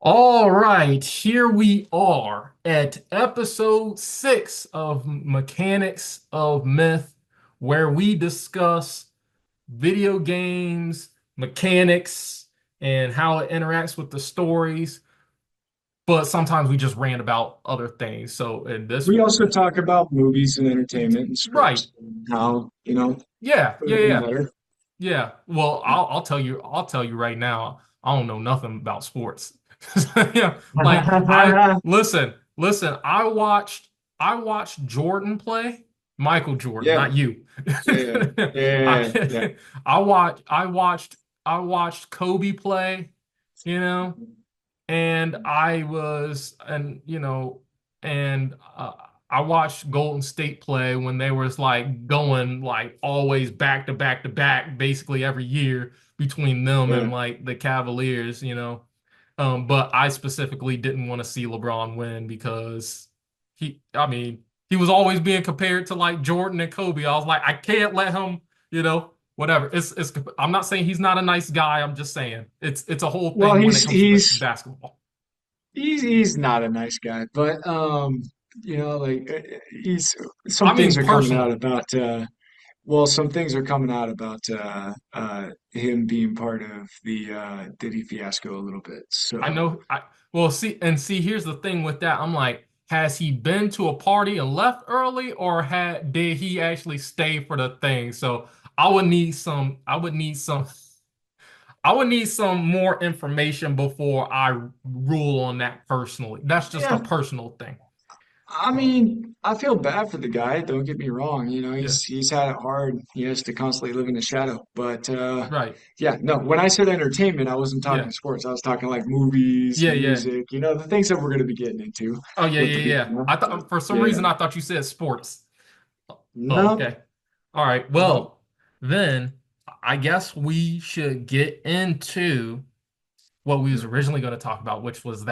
All right, here we are at episode 6 of Mechanics of Myth, where we discuss video games, mechanics, and how it interacts with the stories. But sometimes we just rant about other things. So in this We one, also talk about movies and entertainment and right? scripts and how, Yeah, could yeah, have been yeah, better. yeah. Well, Yeah. I'll tell you right now, I don't know nothing about sports. Yeah, like I watched Jordan play, Michael Jordan, Yeah, not you. yeah, yeah, yeah, I I watched I watched I watched Kobe play, you know, and I was and you know and I watched Golden State play when they was like going like always back to back to back basically every year between them yeah. and like the Cavaliers, you know. But I specifically didn't want to see LeBron win because I mean, he was always being compared to like Jordan and Kobe. I was like, I can't let him, whatever. I'm not saying he's not a nice guy. I'm just saying it's a whole Well, thing when it he's comes to he's basketball. he's he's not a nice guy, but he's some I things mean, are coming out personally. about some things are coming out about him being part of the Diddy fiasco a little bit. I So know I well see here's the thing with that. I'm like, has he been to a party and left early or had did he actually stay for the thing? So I would need some more information before I rule on that personally. That's just a yeah, personal thing. I Um, mean, I feel bad for the guy. Don't get me wrong. yeah, He's had it hard. He has to constantly live in the shadow. But right. yeah, no. When I said entertainment, I wasn't Yeah. talking sports. I was talking like movies, Yeah, yeah. music. The things that we're going to be getting into Oh yeah, with yeah, the yeah. people. I But thought for some yeah, reason I thought you said sports. Oh, no, okay. All right. no. Well, then I guess we should get into what we was originally going to talk about, which was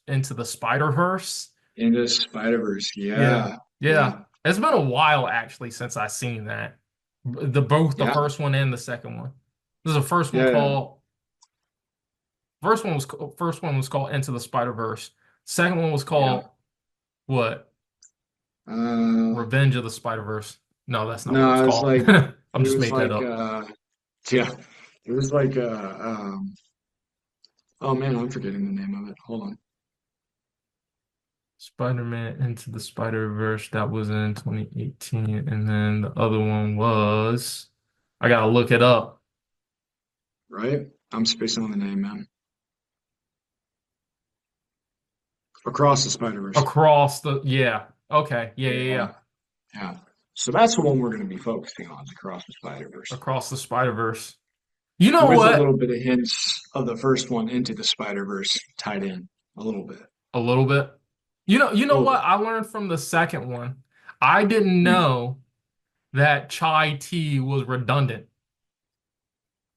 Into the Spider-Verse. Into Spider-Verse. Yeah. Yeah, yeah, Yeah. It's been a while actually since I seen that. Both the yeah, first one and the second one. There's a first one yeah, called first one was called Into the Spider-Verse. Second one was yeah. called what? Uh, Revenge of the Spider-Verse. No, that's not what it was no, called. I'm it just was making it like, up. yeah, it was like, oh man, I'm forgetting the name of it. Hold on. Spider-Man Into the Spider-Verse, that was in 2018. And then the other one was, I gotta look it up. Right? I'm spacing on the name, man. Across the Spider-Verse. Yeah. Okay. Yeah, yeah, Yeah, yeah. yeah. So that's the one we're going to be focusing on, is Across the Spider-Verse, Across the Spider-Verse. You know with a what? little bit of hints of the first one Into the Spider-Verse tied in a little bit, A little bit. You a know little what bit. I learned from the second one? I didn't Hmm. know that chai tea was redundant.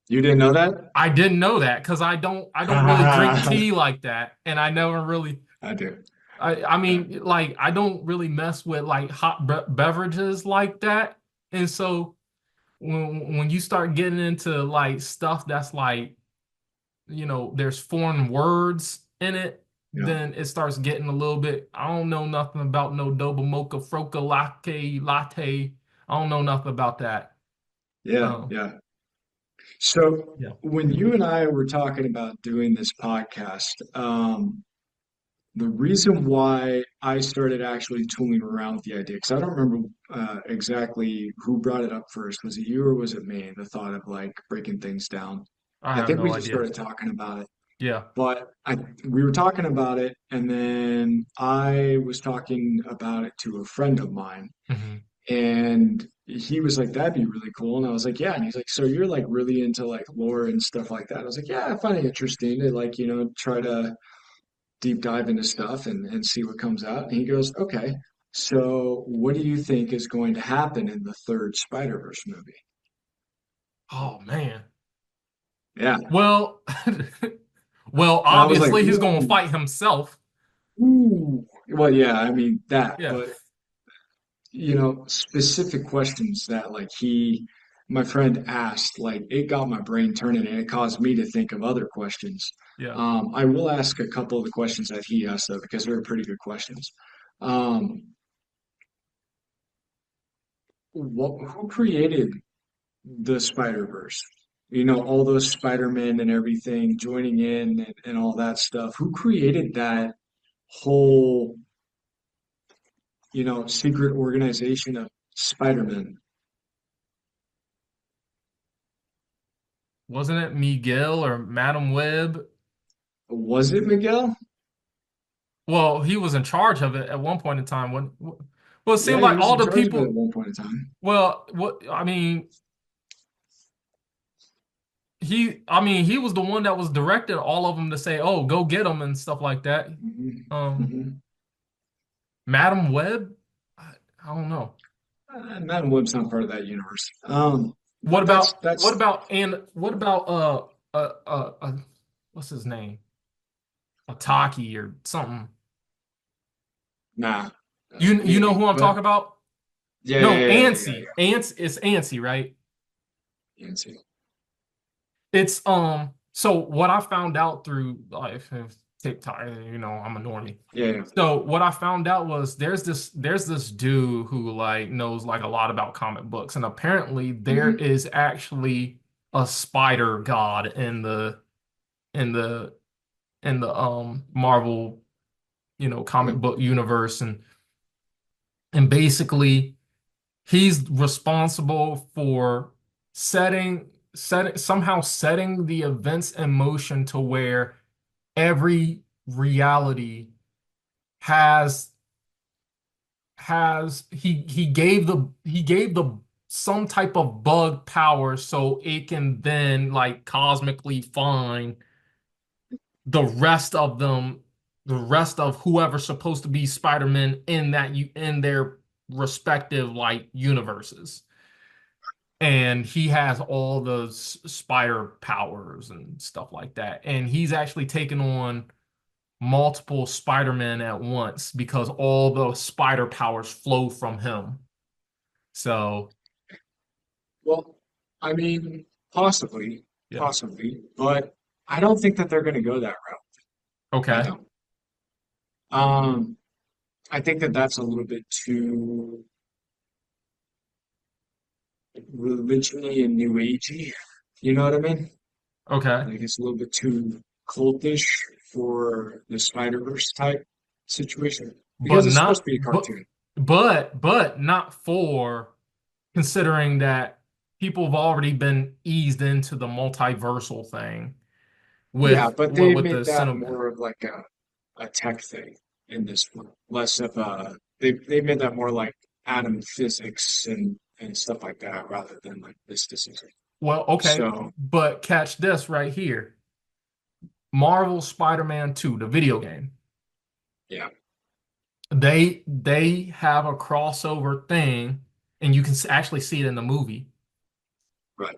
You didn't know that? I didn't know that because I don't really drink tea like that, and I never really I do. I Yeah. mean like I don't really mess with like hot beverages like that, and so when you start getting into like stuff that's like there's foreign words in it, Yeah. then it starts getting a little bit. I don't know nothing about no Doba Mocha Froca latte. I don't know nothing about that. Yeah. Um, Yeah. So yeah. when you and I were talking about doing this podcast, the reason why I started actually tooling around with the idea, because I don't remember exactly who brought it up first. Was it you or was it me? The thought of like breaking things down. I I have think we no just idea. started talking about it. Yeah. But we were talking about it, and then I was talking about it to a friend of mine, Hmm. and he was like, "That'd be really cool." And I was like, "Yeah." And he's like, "So you're like really into like lore and stuff like that?" I was like, "Yeah, I find it interesting to like, try to deep dive into stuff and see what comes out." And he goes, "Okay, so what do you think is going to happen in the third Spider-Verse movie?" Oh man. Yeah. Well, well, And I was like, obviously he's gonna "Ooh, fight himself. ooh." Well, yeah, I mean that, Yeah. but specific questions that like he my friend asked, like it got my brain turning and it caused me to think of other questions. Yeah. I will ask a couple of the questions that he asked though, because they were pretty good questions. Um, who created the Spider-Verse? You know, all those Spider-Men and everything joining in and all that stuff. Who created that whole, secret organization of Spider-Man? Wasn't it Miguel or Madam Web? Was it Miguel? Well, he was in charge of it at one point in time. Well, it Yeah, seemed he like was all in the charge of it at people. one point in time. Well, what I mean, he was the one that was directed all of them to say, "Oh, go get them" and stuff like that. Hmm. Um, Hmm. Madam Web, I don't know. Madam Web's not part of that universe. What But that's about that's what about what's his name? Ataki or something. nah. You know Maybe, who I'm but talking about? yeah, yeah, No, yeah, yeah, yeah, Ansy. Ants it's Ansy, right? yeah. Let's see. It's so what I found out through like TikTok, I'm a normie. Yeah, yeah. So what I found out was there's this dude who like knows like a lot about comic books, and apparently there Hmm. is actually a spider god in the Marvel, comic book universe, and basically he's responsible for setting the events in motion to where every reality has he gave the some type of bug power so it can then like cosmically find the rest of whoever's supposed to be Spider-Man in their respective like universes. And he has all the spider powers and stuff like that. And he's actually taken on multiple Spider-Men at once because all the spider powers flow from him. So, Well, I mean, possibly, yeah. possibly, but I don't think that they're going to go that route. I Okay. don't. Um, I think that that's a little bit too religiony and new agey. You know what I mean? Okay. Like it's a little bit too cultish for the Spider-Verse type situation But because it's supposed to not be a cartoon. but not for considering that people have already been eased into the multiversal thing Yeah, with but they with the made that cinema. more of like a tech thing in this one, less of they made that more like atom physics and stuff like that rather than like mysticism. Well, okay, So but catch this right here. Marvel Spider-Man 2, the video game. yeah, They have a crossover thing, and you can actually see it in the movie. right.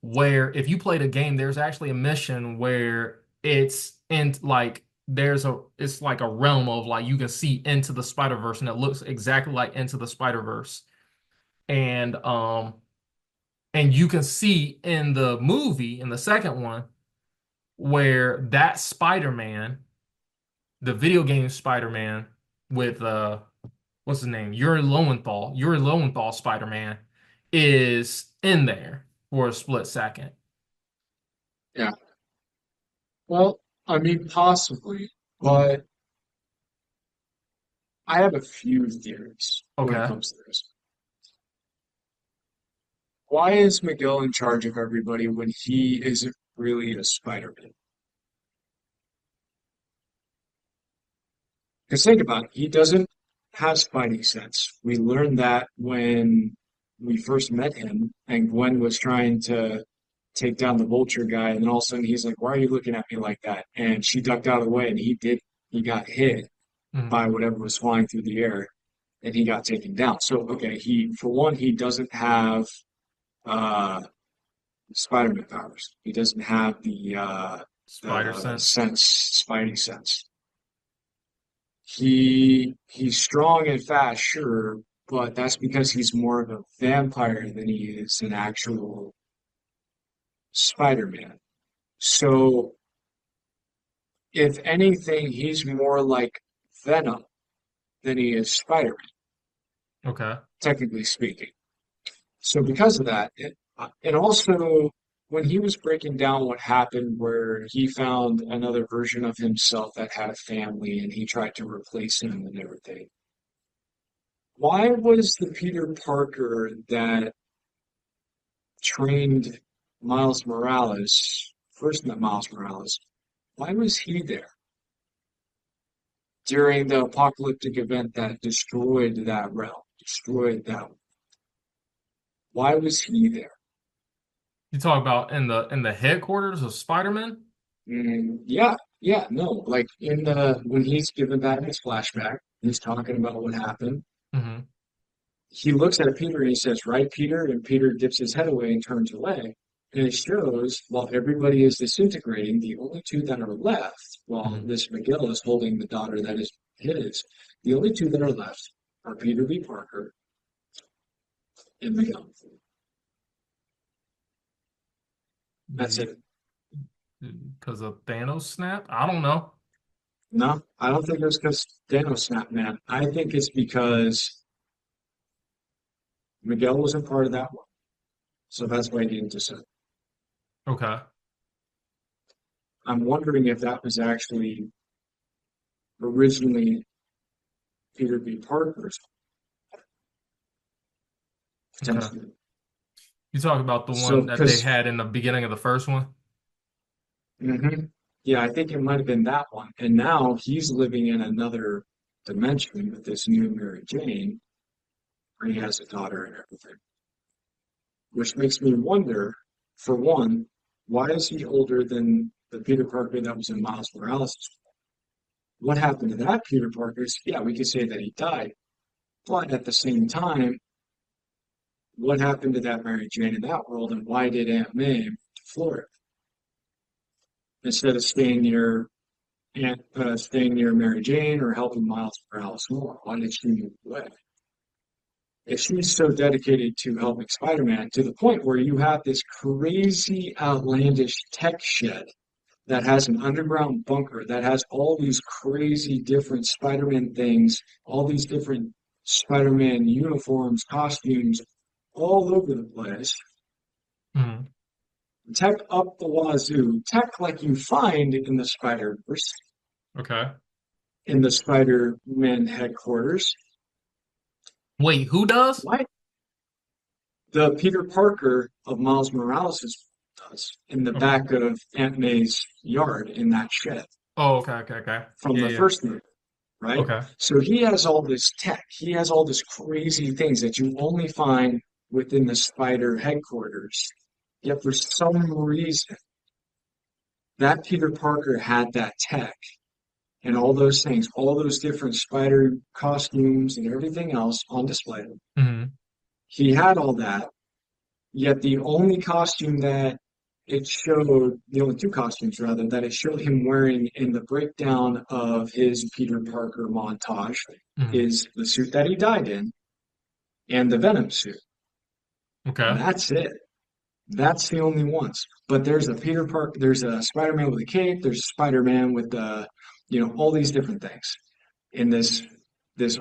Where if you play the game, there's actually a mission where it's in like it's like a realm of like you can see into the Spider-Verse, and it looks exactly like Into the Spider-Verse. And and you can see in the movie, in the second one, where that Spider-Man, the video game Spider-Man with what's his name? Yuri Lowenthal Spider-Man is in there for a split second. Yeah. Well, I mean, possibly, but I have a few theories when it Okay. comes to this. Why is Miguel in charge of everybody when he isn't really a Spider-Man? Because think about it, he doesn't have Spidey sense. We learned that when we first met him, and Gwen was trying to take down the Vulture guy, and then all of a sudden he's like, "Why are you looking at me like that?" And she ducked out of the way, and he got hit Mhm. by whatever was flying through the air, and he got taken down. So, okay, for one, he doesn't have uh, Spider-Man powers. He doesn't have Spider the sense. sense, Spidey sense. He's strong and fast, sure, but that's because he's more of a vampire than he is an actual Spider-Man. So, if anything, he's more like Venom than he is Spider-Man, Okay. technically speaking. So, because of that, and also when he was breaking down what happened, where he found another version of himself that had a family and he tried to replace him and everything, why was the Peter Parker that trained Miles Morales, first met Miles Morales, why was he there during the apocalyptic event that destroyed that realm, destroyed that? Why was he there? You talk about in the headquarters of Spider-Man? Yeah, yeah, no, like in the when he's given back his flashback, he's talking about what happened. Hmm. He looks at Peter and he says, "Right, Peter?" And Peter dips his head away and turns away. And it shows while everybody is disintegrating, the only two that are left, while Hmm. this Miguel is holding the daughter that is his, the only two that are left are Peter B. Parker and Miguel. That's it. Because of Thanos snap? I don't know. No, I don't think it was because Thanos snapped, man. I think it's because Miguel wasn't part of that one. So that's why he didn't descend. Okay. I'm wondering if that was actually originally Peter B. Parker's Okay. potentially. You talk about the So, one that they because, had in the beginning of the first one? yeah, I think it might have been that one. And now he's living in another dimension with this new Mary Jane, and he has a daughter and everything. Which makes me wonder, for one, why is he older than the Peter Parker that was in Miles Morales? What happened to that Peter Parker? Yeah, we could say that he died, but at the same time, what happened to that Mary Jane in that world, and why did Aunt May move to Florida instead of staying near Mary Jane or helping Miles Morales more? Why did she move away? If she's so dedicated to helping Spider-Man to the point where you have this crazy, outlandish tech shed that has an underground bunker that has all these crazy different Spider-Man things, all these different Spider-Man uniforms, costumes, all over the place. Hmm. Tech up the wazoo, tech like you find in the Spider-Verse, Okay. in the Spider-Man headquarters. Wait, who does? Why the Peter Parker of Miles Morales does in the Okay. back of Aunt May's yard in that shed Oh, okay, okay, okay. from Yeah, the yeah. first movie, right? Okay. So he has all this tech, he has all this crazy things that you only find within the Spider headquarters. Yet for some reason, that Peter Parker had that tech and all those things, all those different spider costumes and everything else on display. Hmm. He had all that, yet the only costume that it showed, the only two costumes rather, that it showed him wearing in the breakdown of his Peter Parker montage Hmm. is the suit that he died in and the Venom suit. Okay. That's it. That's the only ones. But there's a Peter Parker, there's a Spider-Man with a cape, there's Spider-Man with all these different things in this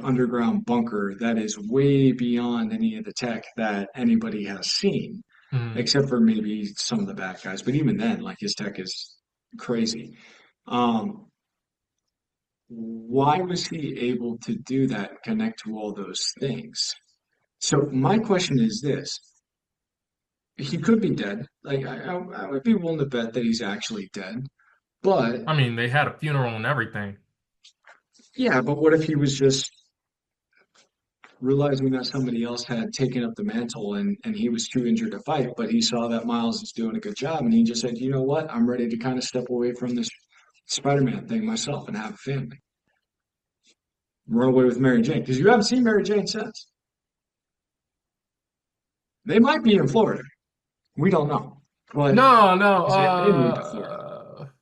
underground bunker that is way beyond any of the tech that anybody has seen, Hmm. except for maybe some of the bad guys. But even then, like his tech is crazy. Um, why was he able to do that and connect to all those things? So my question is this. He could be dead. Like I would be willing to bet that he's actually dead. But I mean, they had a funeral and everything. yeah, but what if he was just realizing that somebody else had taken up the mantle and he was too injured to fight, but he saw that Miles is doing a good job and he just said, you know what, I'm ready to kind of step away from this Spider-Man thing myself and have a family. Run away with Mary Jane. Because you haven't seen Mary Jane since. They might be in Florida. We don't know. But No, no. because they moved to Florida.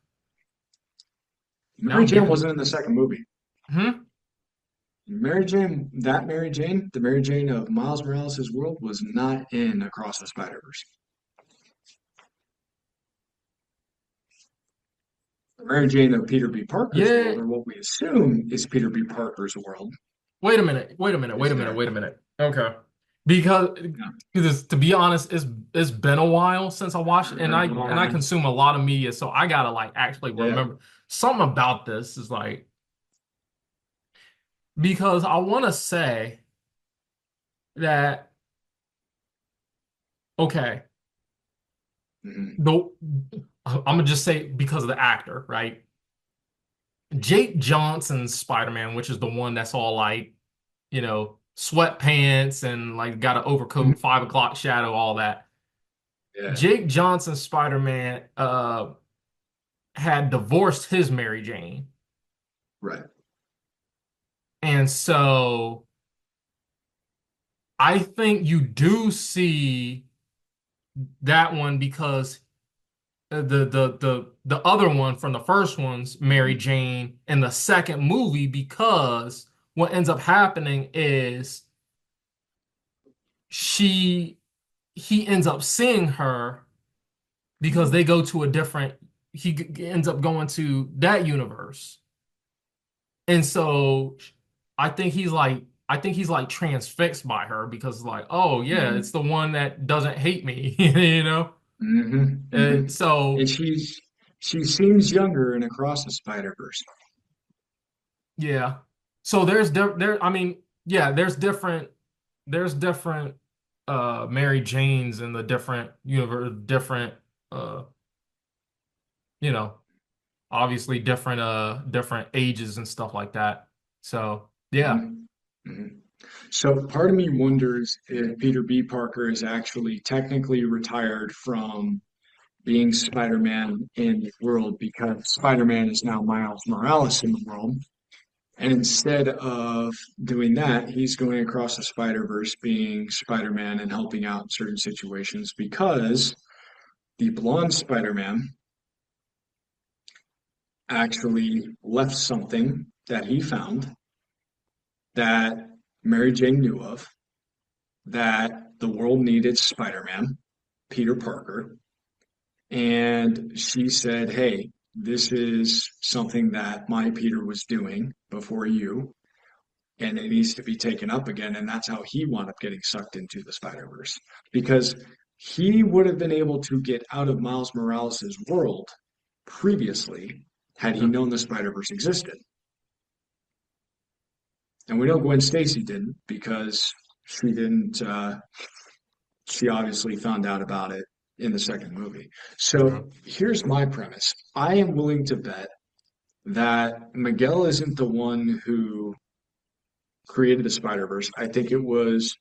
Now Mary I'm Jane getting. wasn't in the second movie. Hmm? Mary Jane, that Mary Jane, the Mary Jane of Miles Morales' world was not in Across the Spider-Verse. The Mary Jane of Peter B. Parker's Yeah. world, or what we assume is Peter B. Parker's world, Wait a minute. Wait a minute. Wait is a minute. there. Wait a minute. Okay. Because Yeah. because to be honest, it's been a while since I watched it, and I consume a lot of media, so I gotta like actually Yeah. remember something about this is like because I want to say that okay, Mhm. the I'm gonna just say because of the actor, right? Jake Johnson's Spider-Man, which is the one that's all like, sweatpants and like got an Mhm. overcoat, 5 o'clock shadow, all that. Yeah. Jake Johnson's Spider-Man had divorced his Mary Jane. Right. And so I think you do see that one because the other one from the first one's Mary Jane in the second movie because what ends up happening is she he ends up seeing her because Mhm. they go to a different ends up going to that universe. And so I think he's like transfixed by her because like, oh yeah, it's Mhm. the one that doesn't hate me, you know? Mhm. And Mhm. And so she seems younger in Across the Spider-Verse. yeah. So there's there I mean, yeah, there's different Mary Janes in the different universe, different uh you know, obviously different ages and stuff like that. So, yeah. Mhm. Mhm. So part of me wonders if Peter B. Parker is actually technically retired from being Spider-Man in the world because Spider-Man is now Miles Morales in the world. And instead of doing that, he's going across the Spider-Verse being Spider-Man and helping out in certain situations because the blonde Spider-Man actually left something that he found that Mary Jane knew of, that the world needed Spider-Man, Peter Parker, and she said, "Hey, this is something that my Peter was doing before you, and it needs to be taken up again." And that's how he wound up getting sucked into the Spider-Verse because he would have been able to get out of Miles Morales' world previously had he known the Spider-Verse existed. And we know Gwen Stacy didn't because she didn't. She obviously found out about it in the second movie. So Mhm. here's my premise. I am willing to bet that Miguel isn't the one who created the Spider-Verse. I think it was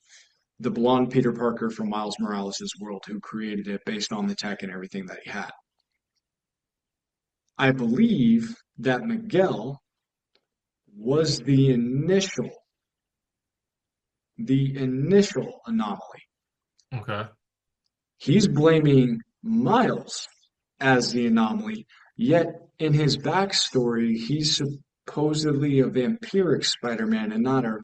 the blonde Peter Parker from Miles Morales' world who created it based on the tech and everything that he had. I believe that Miguel was the initial anomaly. Okay. He's blaming Miles as the anomaly, yet in his backstory, he's supposedly a vampiric Spider-Man and not a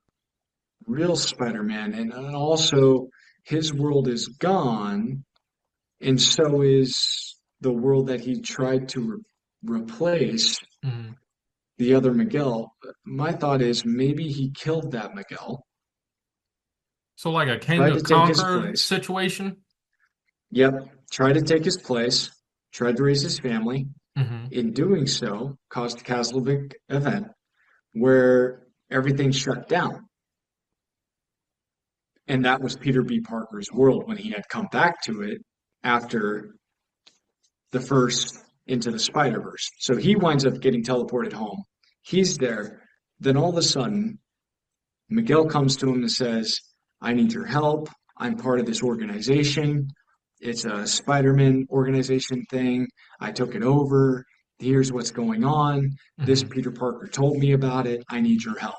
real Spider-Man. And also, his world is gone, and so is the world that he tried to replace Mhm. the other Miguel. My thought is maybe he killed that Miguel, So like a King tried of to take his Conquer place. situation? Yep, tried to take his place, tried to raise his family. Hmm. In doing so, caused a catastrophic event where everything shut down. And that was Peter B. Parker's world when he had come back to it after the first Into the Spider Verse. So he winds up getting teleported home. He's there. Then all of a sudden, Miguel comes to him and says, I need your help. I'm part of this organization. It's a Spider Man organization thing. I took it over. Here's what's going on. This Hmm. Peter Parker told me about it. I need your help.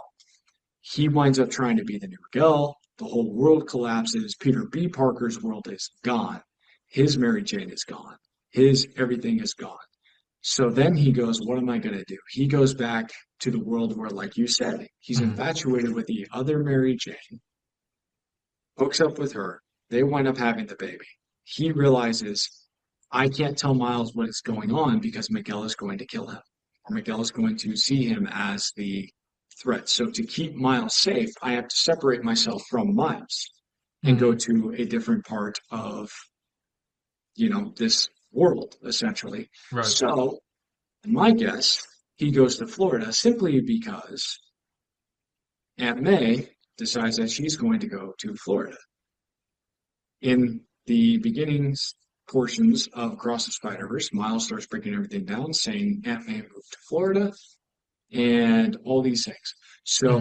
He winds up trying to be the new Miguel. The whole world collapses. Peter B. Parker's world is gone. His Mary Jane is gone. His everything is gone. So then he goes, what am I going to do? He goes back to the world where, like you said, he's Mhm. infatuated with the other Mary Jane, hooks up with her. They wind up having the baby. He realizes, I can't tell Miles what is going on because Miguel is going to kill him, or Miguel is going to see him as the threat. So to keep Miles safe, I have to separate myself from Miles and go Mhm. to a different part of, this world, essentially. Right. So my guess, he goes to Florida simply because Aunt May decides that she's going to go to Florida. In the beginnings portions of Across the Spider-Verse, Miles starts breaking everything down, saying Aunt May moved to Florida and all these things. So,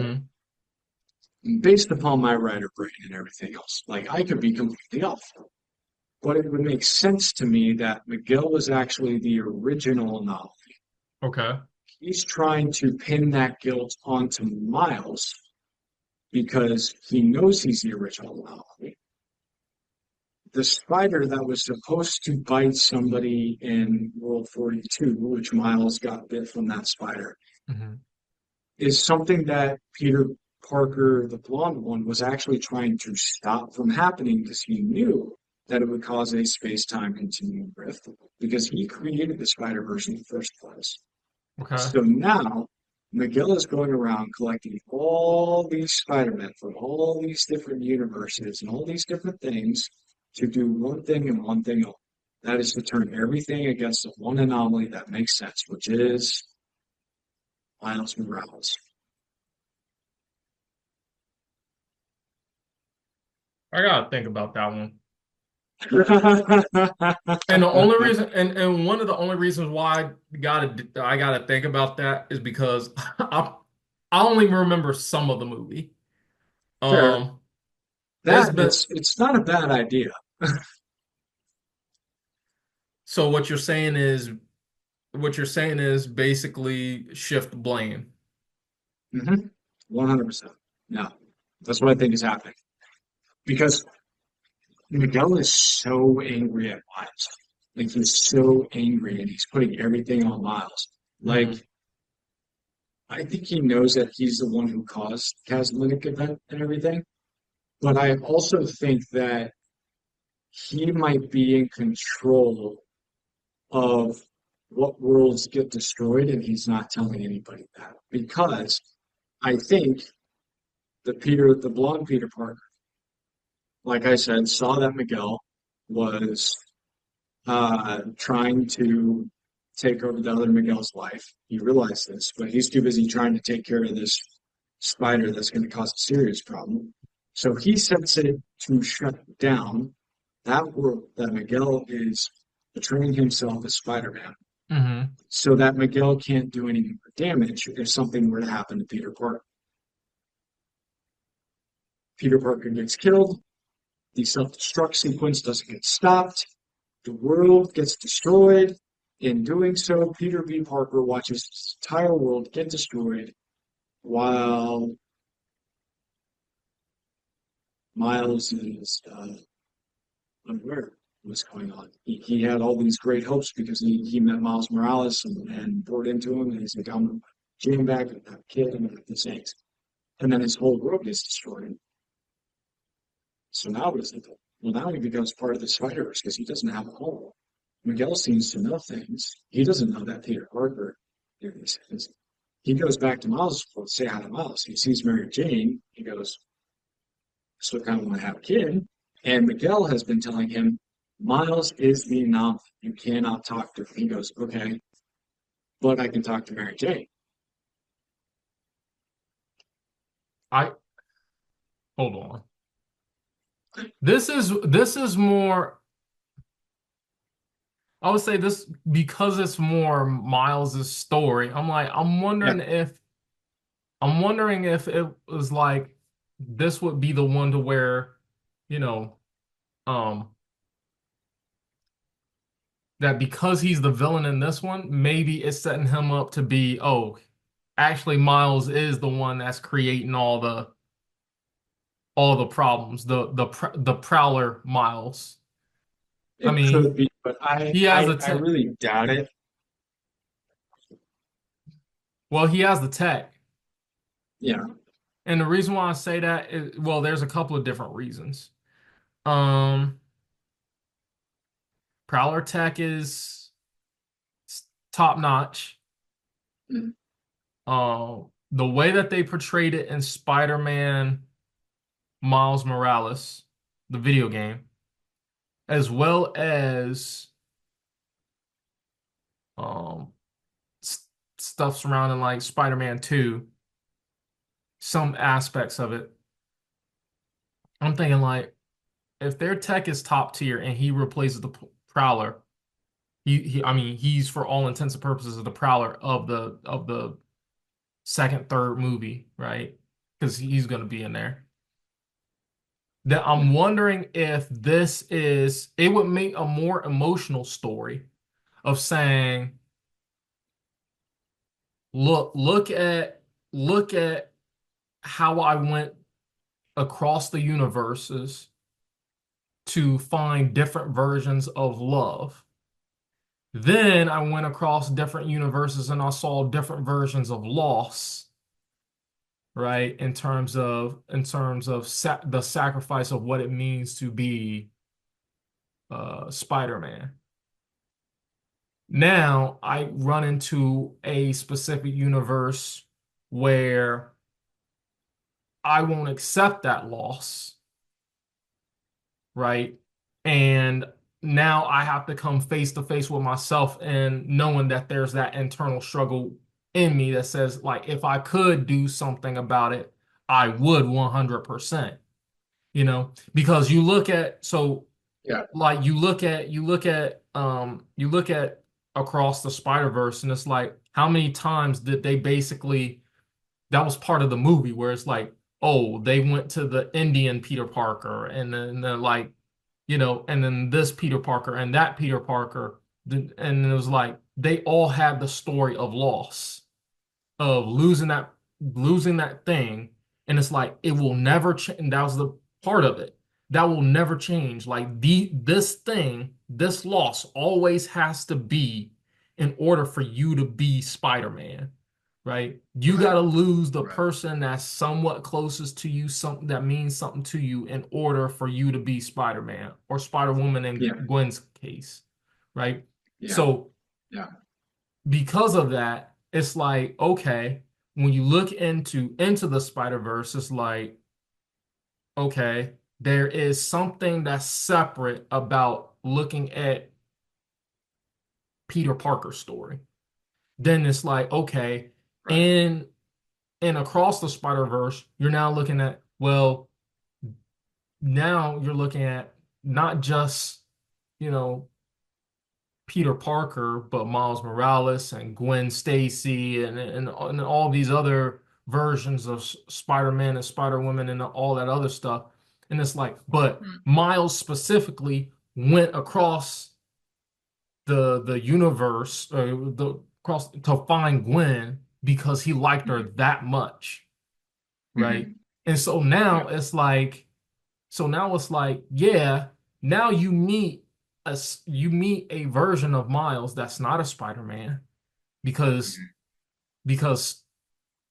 Mhm. based upon my writer brain and everything else, like I could be completely off, but it would make sense to me that Miguel was actually the original novel. Okay. He's trying to pin that guilt onto Miles because he knows he's the original novel. The spider that was supposed to bite somebody in World 42, which Miles got bit from that spider, Mhm. is something that Peter Parker, the blonde one, was actually trying to stop from happening because he knew that it would cause a space-time continuum rift because he created the Spider-Verse in the first place. Okay. So now Miguel is going around collecting all these Spider-Men from all these different universes and all these different things to do one thing and one thing only. That is to turn everything against the one anomaly that makes sense, which is Miles Morales. I gotta think about that one. And the only reason, and one of the only reasons why I gotta think about that is because I only remember some of the movie. Fair. It's That been it's not a bad idea. so what you're saying is basically shift blame. 100%. No, that's what I think is happening. Because Miguel is so angry at Miles. Like he's so angry and he's putting everything on Miles. Like Hmm. I think he knows that he's the one who caused Catalytic event and everything. But I also think that he might be in control of what worlds get destroyed and he's not telling anybody that. Because I think the blonde Peter Parker, like I said, saw that Miguel was trying to take over the other Miguel's life. He realized this, but he's too busy trying to take care of this spider that's going to cause a serious problem. So he sets it to shut down that world that Miguel is portraying himself as Spider-Man Hmm. so that Miguel can't do any more damage if something were to happen to Peter Parker. Peter Parker gets killed. The self-destruct sequence doesn't get stopped. The world gets destroyed. In doing so, Peter B. Parker watches his entire world get destroyed while Miles is unaware of what's going on. He had all these great hopes because he met Miles Morales and poured into him, and he's like, I'm getting back and have a kid and these things. And then his whole world gets destroyed. So now what is it? Well, now he becomes part of the Spider-Verse because he doesn't have a home. Miguel seems to know things. He doesn't know that Peter Parker is. He goes back to Miles to say hi to Miles. He sees Mary Jane. He goes, so I kind of want to have a kid. And Miguel has been telling him, Miles is the anomaly. You cannot talk to him. He goes, okay, but I can talk to Mary Jane. I hold on. This is more. I would say this because it's more Miles's story. Yeah, I'm wondering if it was like this would be the one to where, you know, um, that because he's the villain in this one, maybe it's setting him up to be, oh, actually Miles is the one that's creating all the problems, the Prowler Miles. I it could mean, be, but he has a I ten really doubt it. Well, he has the tech. Yeah. And the reason why I say that is, well, there's a couple of different reasons. Um, Prowler tech is top notch. Mm. The way that they portrayed it in Spider-Man Miles Morales, the video game, as well as um s- stuff surrounding like Spider-Man 2, some aspects of it. I'm thinking like if their tech is top tier and he replaces the Prowler, I mean he's for all intents and purposes the Prowler of the second, third movie, right? Because he's gonna be in there. That I'm Yeah. wondering if this is it would make a more emotional story of saying, look at how I went across the universes to find different versions of love. Then I went across different universes and I saw different versions of loss, right? In terms of the sacrifice of what it means to be Spider-Man. Now I run into a specific universe where I won't accept that loss, right? And now I have to come face to face with myself and knowing that there's that internal struggle in me that says, like, if I could do something about it, I would 100%, because you look at, so Yeah. like you look at across the Spider-Verse and it's like how many times did they basically that was part of the movie where it's like, oh, they went to the Indian Peter Parker and then like, and then this Peter Parker and that Peter Parker, and it was like they all had the story of loss, of losing that thing, and it's like it will never change. And that was the part of it that will never change. Like this thing, this loss always has to be in order for you to be Spider-Man, right? You got Right. to lose the Right. person that's somewhat closest to you, something that means something to you, in order for you to be Spider-Man or Spider-Woman in Yeah. Gwen's case, right? Yeah. So Yeah. because of that, it's like, okay, when you look into the Spider-Verse, it's like, okay, there is something that's separate about looking at Peter Parker's story. Then it's like, okay, Right. and and across the Spider-Verse, you're now looking at, well, now you're looking at not just, you know, Peter Parker, but Miles Morales and Gwen Stacy and all these other versions of Spider-Man and Spider-Woman and all that other stuff. And it's like, but Mm. Miles specifically went across the universe, the across to find Gwen because he liked her Mhm. that much, right? Mhm. And so Yeah. now it's like, yeah, now you meet a version of Miles that's not a Spider-Man because Mhm. because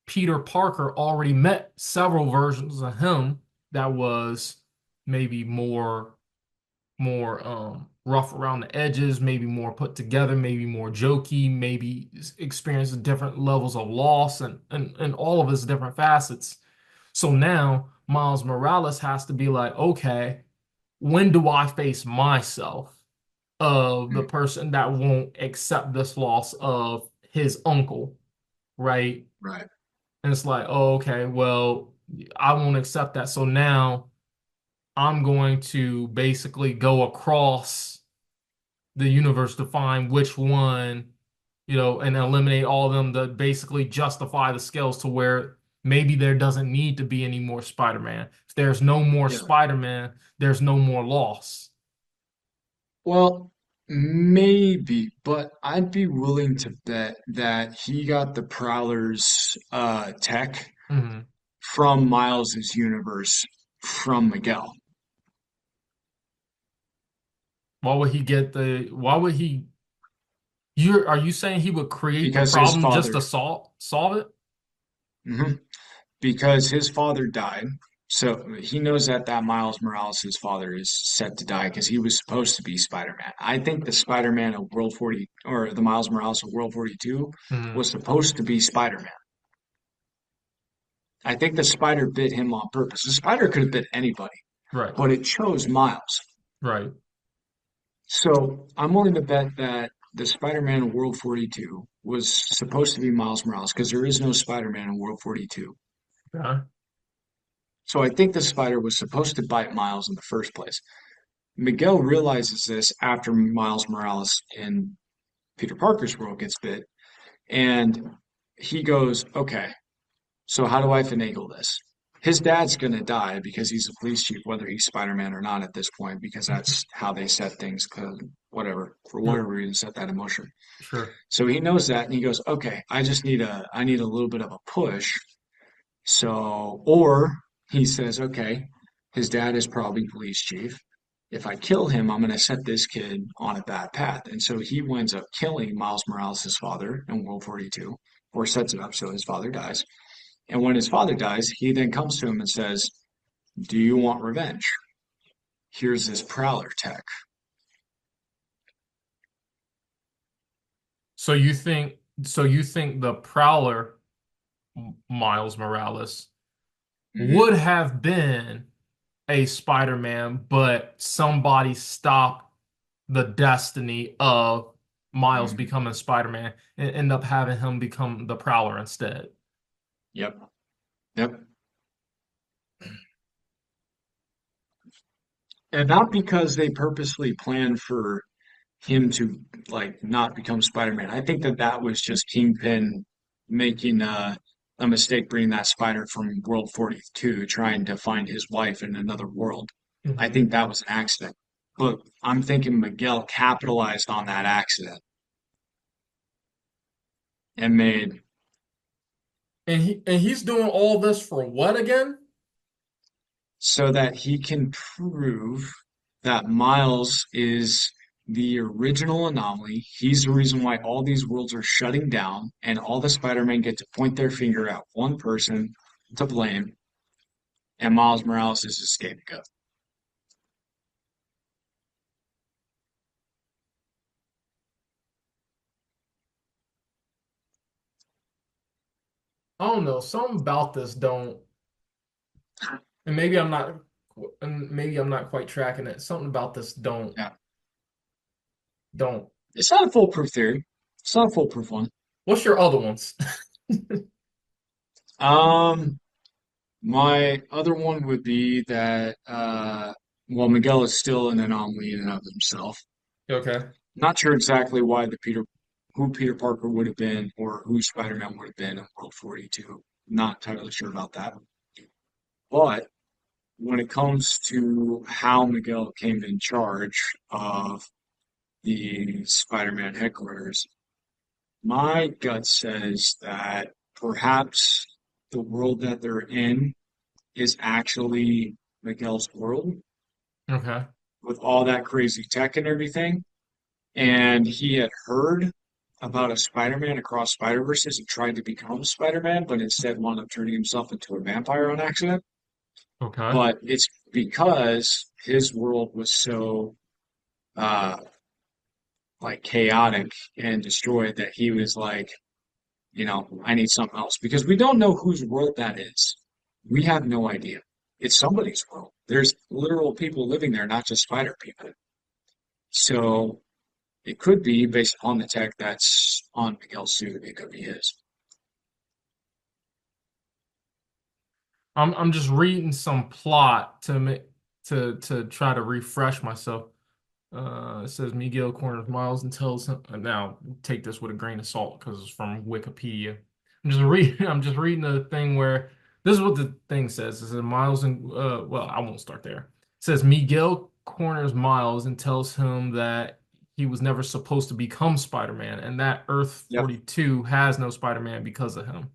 Peter Parker already met several versions of him that was maybe more rough around the edges, maybe more put together, maybe more jokey, maybe experienced different levels of loss and all of his different facets. So now Miles Morales has to be like, okay, when do I face myself of the Mhm. person that won't accept this loss of his uncle, right? Right. And it's like, oh, okay, well, I won't accept that. So now I'm going to basically go across the universe to find which one, and eliminate all of them to basically justify the scales to where maybe there doesn't need to be any more Spider-Man. If there's no more Yeah. Spider-Man, there's no more loss. Well, maybe, but I'd be willing to bet that he got the Prowler's tech Mhm. from Miles's universe from Miguel. Why would he Are you saying he would create the because his problem just to father, solve it? Mhm. Because his father died. So he knows that Miles Morales, his father, is set to die because he was supposed to be Spider-Man. I think the Spider-Man of World 40 or the Miles Morales of World 42 Hmm. was supposed to be Spider-Man. I think the spider bit him on purpose. The spider could have bit anybody, Right, but it chose Miles. right. So I'm willing to bet that the Spider-Man of World 42 was supposed to be Miles Morales because there is no Spider-Man in World 42. Okay. So I think the spider was supposed to bite Miles in the first place. Miguel realizes this after Miles Morales in Peter Parker's world gets bit, and he goes, okay, so how do I finagle this? His dad's gonna die because he's a police chief, whether he's Spider-Man or not at this point, because Mhm. that's how they set things, 'cause whatever, for Yeah, whatever reason, set that in motion. sure. So he knows that, and he goes, okay, I need a little bit of a push. So, or he says, okay, his dad is probably police chief. If I kill him, I'm going to set this kid on a bad path. And so he winds up killing Miles Morales' father in World 42, or sets it up so his father dies. And when his father dies, he then comes to him and says, do you want revenge? Here's this Prowler tech. So you think you think the Prowler Miles Morales Hmm. would have been a Spider-Man, but somebody stopped the destiny of Miles Hmm. becoming Spider-Man and end up having him become the Prowler instead. Yep. Yep. And not because they purposely planned for him to like not become Spider-Man. I think that that was just Kingpin making a mistake bringing that spider from World 42, trying to find his wife in another world. I Mhm. think that was an accident. But I'm thinking Miguel capitalized on that accident and made And he's doing all this for what again? so that he can prove that Miles is the original anomaly. He's the reason why all these worlds are shutting down, and all the Spider-Men get to point their finger at one person to blame, and Miles Morales is the scapegoat. I don't know. Something about this don't, and maybe I'm not quite tracking it. Something about this Yeah. don't. It's not a foolproof theory. It's not a foolproof one. What's your other ones? Um, my other one would be that well, Miguel is still an anomaly in and of himself. Okay. Not sure exactly why who Peter Parker would have been or who Spider-Man would have been in World 42. Not entirely sure about that. But when it comes to how Miguel came in charge of the Spider-Man headquarters, my gut says that perhaps the world that they're in is actually Miguel's world Okay. with all that crazy tech and everything. And he had heard about a Spider-Man across Spider-Verses and tried to become Spider-Man, but instead wound up turning himself into a vampire on accident. Okay. But it's because his world was so uh like chaotic and destroyed that he was like, I need something else because we don't know whose world that is. We have no idea. It's somebody's world. There's literal people living there, not just spider people. So it could be based upon the tech that's on Miguel's suit. It could be his. I'm just reading some plot to make to try to refresh myself. It says Miguel corners Miles and tells him. Now take this with a grain of salt because it's from Wikipedia. I'm just reading the thing where this is what the thing says. It says Miles and well, I won't start there. It says Miguel corners Miles and tells him that he was never supposed to become Spider-Man and that Earth Yep. 42 has no Spider-Man because of him.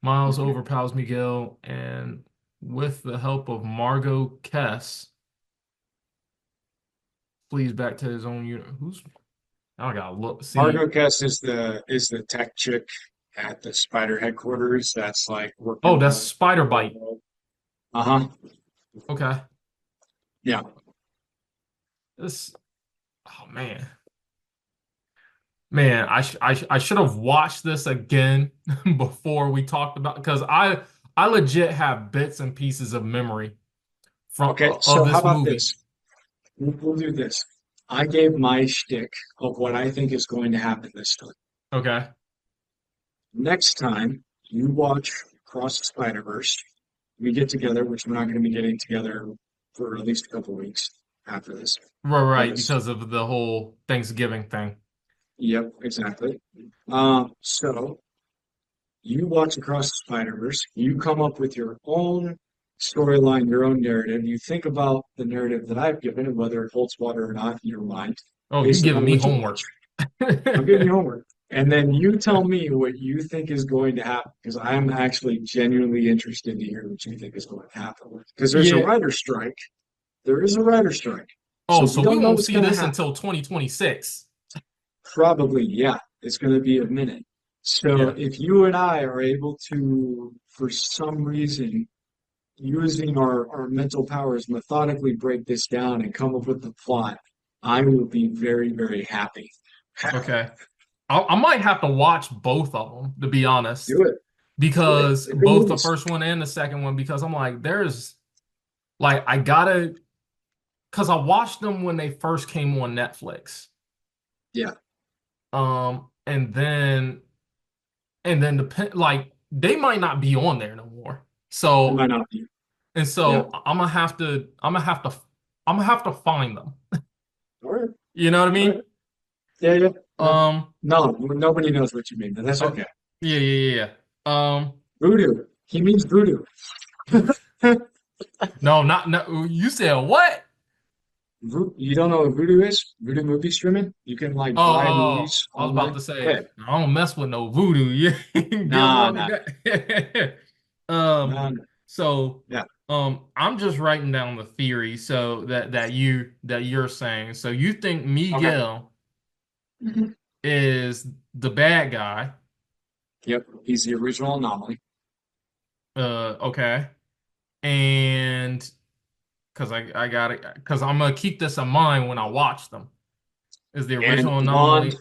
Miles Mhm. overpowers Miguel and with the help of Margot Kess flees back to his own unit. Who's I gotta look. See. Margot Guest is the tech chick at the Spider headquarters that's like Oh, working that's on the Spider whole Bite. world. Uh-huh. Okay. Yeah. This. Oh man. Man, I should have watched this again before we talked about because I legit have bits and pieces of memory from Okay, of so how this about movie. this? We'll do this. I gave my shtick of what I think is going to happen this time. Okay. Next time you watch Cross the Spider-Verse, we get together, which we're not going to be getting together for at least a couple weeks after this. Right, right, Because, because of the whole Thanksgiving thing. yep, exactly. So you watch Across the Spider-Verse, you come up with your own storyline, your own narrative. You think about the narrative that I've given and whether it holds water or not in your mind, Oh, you based giving upon me what you watch. homework. I'm giving you homework. And then you tell me what you think is going to happen, because I'm actually genuinely interested to hear what you think is going to happen. Because there's a Yeah. writer strike. There is a writer strike. Oh, So we so we don't know won't what's see going to this happen. until 2026. Probably, yeah, it's going to be a minute. So Yeah. if you and I are able to, for some reason, using our mental powers, methodically break this down and come up with the plot, I will be very, very happy. Okay. I might have to watch both of them, to be honest, Do it. Do it. because They're good both the movies. first one and the second one, because I'm like, there's like I gotta because I watched them when they first came on Netflix. Yeah, And then depend like they might not be on there no more. it might So not be. and Yeah. so I'm gonna have to find them. All right. You know what I All right. mean? Yeah, yeah, yeah. Um, No, nobody knows what you mean, but that's oh, okay. yeah, yeah, yeah, yeah. Voodoo. He means voodoo. No, not no. You said what? You don't know what voodoo is? Voodoo movie streaming? You can like buy Oh, movies I was about online. to say Yeah. I don't mess with no voodoo. Yeah, get Nah, wrong with nah, that. Um, nah, nah. so Yeah. I'm just writing down the theory so that you're saying. So you think Okay. Miguel Mhm. is the bad guy? Yep. He's the original anomaly. Okay, and I got it because I'm gonna keep this in mind when I watch them. Is the And original anomaly?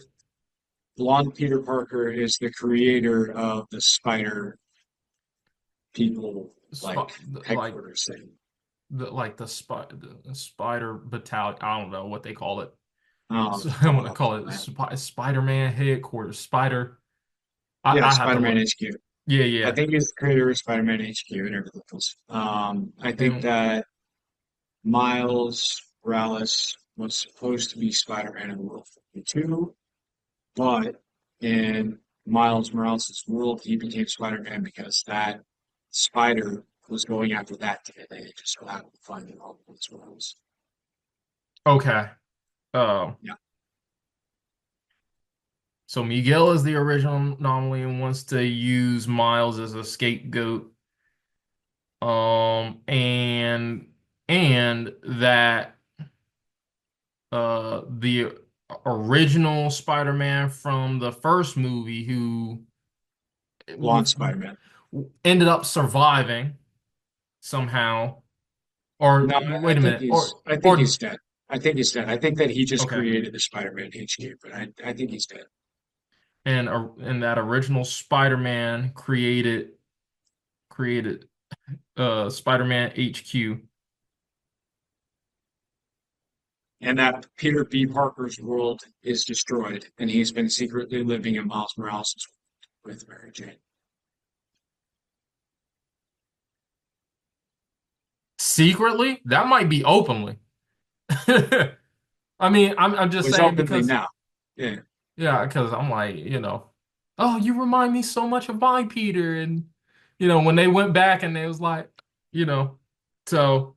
blonde Peter Parker is the creator of the spider people Sp like like headquarters thing. the spider battalion. I don't know what they call it. Oh, So I I'm don't gonna know. call it Spider-Man headquarters. Spider. Yeah, I have to Spider-Man look. HQ. Yeah, I yeah. think he's the creator of Spider-Man HQ and everything else. I think And that Miles Morales was supposed to be Spider-Man in World 52, but in Miles Morales' world, he became Spider-Man because that spider was going after that ticket. They just so happened to find it all Miles Morales. okay. Um. Yeah. So Miguel is the original anomaly and wants to use Miles as a scapegoat. And that the original Spider-Man from the first movie who Blonde Spider-Man. ended up surviving somehow. Or No, wait a minute. I think he's Or dead. I think he's dead. I think that he just okay. created the Spider-Man HQ, but I think he's dead. And that original Spider-Man created Spider-Man HQ. And that Peter B. Parker's world is destroyed, and he's been secretly living in Miles Morales' world with Mary Jane. Secretly? That might be openly. I mean, I'm just Which saying openly because now. Yeah. yeah, because I'm like, oh, you remind me so much of my Peter, and when they went back and they was like, you know, so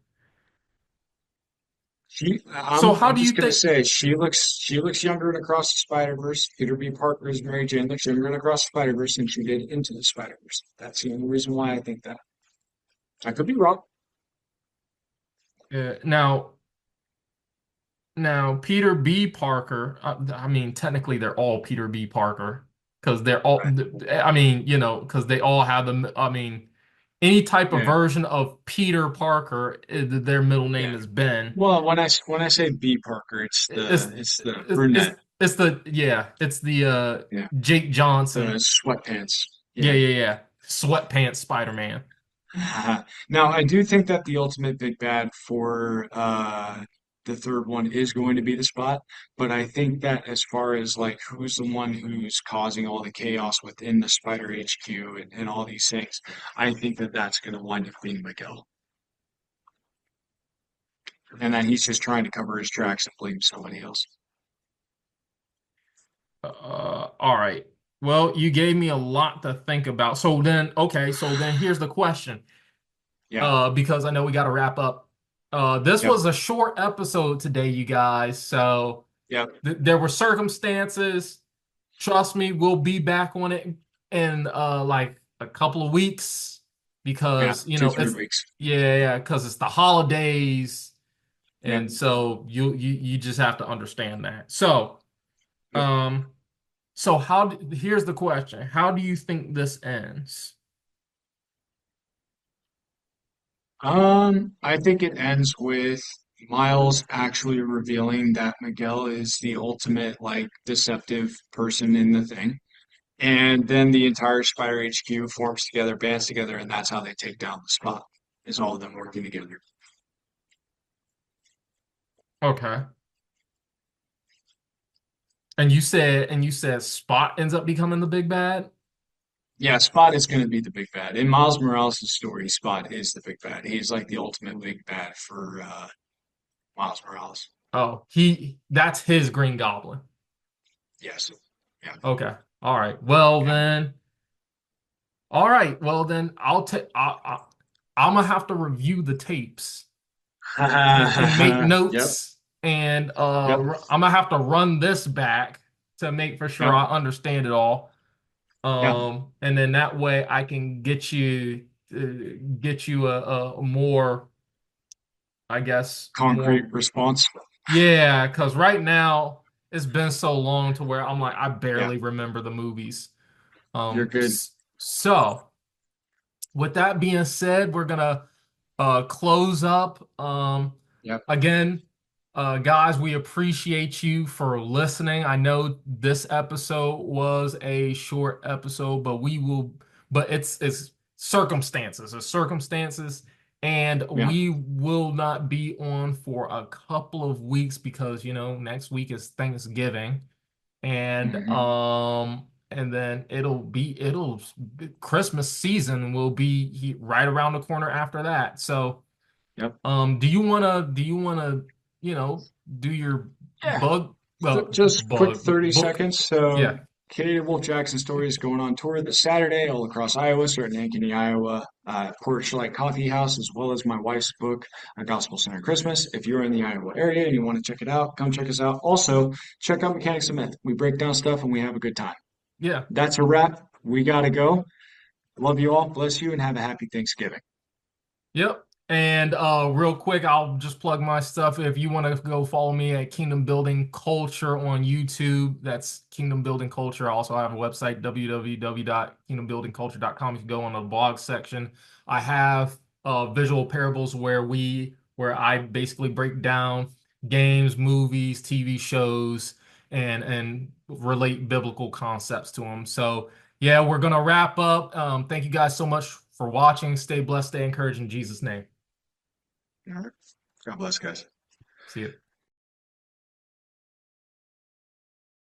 how I'm do you just gonna think? say she looks younger in Across the Spider-Verse. Peter B. Parker's Mary Jane looks younger in Across the Spider-Verse than she did Into the Spider-Verse. That's the only reason why I think that. I could be wrong. Now, now Peter B. Parker. I mean, technically they're all Peter B. Parker because they're all. Right. I mean, because they all have the. I mean, any type of Yeah. version of Peter Parker, their middle name Yeah. is Ben. Well, when I say B Parker, it's It's the it's brunette. it's the yeah, it's the Yeah. Jake The Johnson. sweatpants. Yeah, Yeah. yeah, yeah. Sweatpants Spider-Man. Now, I do think that the ultimate big bad for the third one is going to be the Spot, but I think that as far as like who's the one who's causing all the chaos within the Spider HQ and all these things, I think that that's going to wind up being Miguel, and that he's just trying to cover his tracks and blame somebody else. All right. Well, you gave me a lot to think about. So then, okay, so then here's the question. Yeah. Because I know we got to wrap up. This Yep. was a short episode today, you guys. So Yep. th there were circumstances. Trust me, we'll be back on it in like a couple of weeks Yeah. because Two, three it's weeks. yeah, because it's the holidays, Yep. and so you just have to understand that. So Yep. um here's the question: how do you think this ends? I think it ends with Miles actually revealing that Miguel is the ultimate, like, deceptive person in the thing. And then the entire Spider HQ forms together, bands together, and that's how they take down the Spot, is all of them working together. Okay. And you said Spot ends up becoming the big bad? Yeah, Spot is going to be the big bad. In Miles Morales' story, Spot is the big bad. He's like the ultimate big bad for Miles Morales. Oh, that's his Green Goblin. Yes. Yeah. Okay. All right. Well Yeah. then. All right. Well then, I'm gonna have to review the tapes and make Yep. notes, and Yep. I'm gonna have to run this back to make for sure Yep. I understand it all. Yeah. And then that way I can get you a more, I guess, more. Concrete response. Yeah, because right now it's been so long to where I'm like I Yeah. barely remember the movies. You're good. So with that being said, we're gonna close up. Yep. Again, guys, we appreciate you for listening. I know this episode was a short episode, but it's circumstances, it's circumstances, and Yeah. we will not be on for a couple of weeks because next week is Thanksgiving, and Hmm. then it'll Christmas season will be right around the corner after that. So. Yep. Do you wanna, do your Yeah. Just quick bug 30 book? seconds. So, Yeah. Canadian Wolf Jackson Story is going on tour this Saturday all across Iowa, starting in Ankeny, Iowa, Porchlight Coffee House, as well as my wife's book, A Gospel Centered Christmas. If you're in the Iowa area and you want to check it out, come check us out. Also, check out Mechanics of Myth. We break down stuff and we have a good time. Yeah. That's a wrap. We got to go. Love you all. Bless you and have a happy Thanksgiving. Yep. And real quick, I'll just plug my stuff. If you want to go follow me at Kingdom Building Culture on YouTube, that's Kingdom Building Culture. I also have a website, www.kingdombuildingculture.com. You can go on the blog section. I have visual parables where I basically break down games, movies, TV shows, and relate biblical concepts to them. So yeah, we're gonna wrap up. Thank you guys so much for watching. Stay blessed, stay encouraged in Jesus' name. All right. God bless, guys. See you.